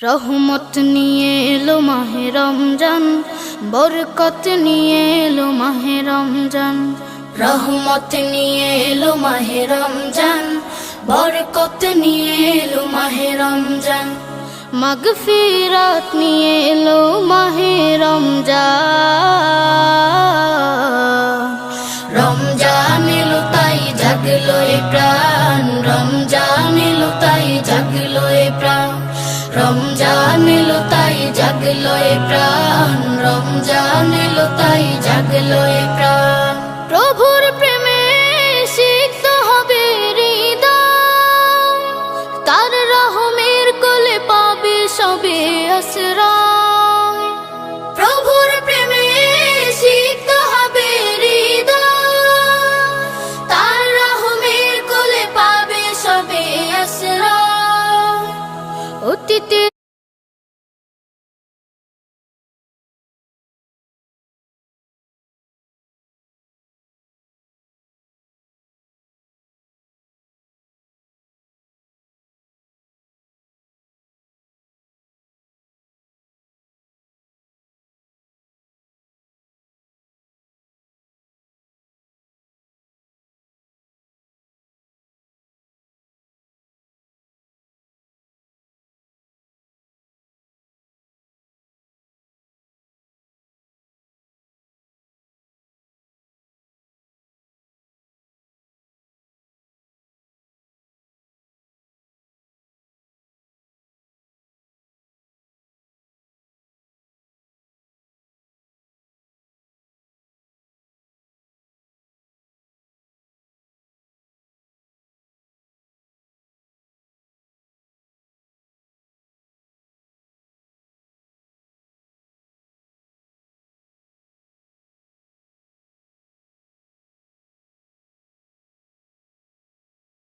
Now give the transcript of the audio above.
রহমত নিয়ে এলো মাহে রমজান, বরকত নিয়ে এলো মাহে রমজান। রহমত নিয়ে এলো মাহে রমজান, বরকত নিয়ে এলো মাহে রমজান। মাগফিরাত নিয়ে এলো মাহে রমজান। রমজান এলো তাই জাগলো এ প্রাণ, রমজান এলো তাই জাগলো এ প্রাণ। রমজান এলো তাই জাগলো এ প্রাণ, রমজান এলো তাই জাগলো এ প্রাণ। প্রভুর প্রেমে সিক্ত হবে হৃদয়, তার রহমের কোলে পাবে সবে আশ্রয়। প্রভু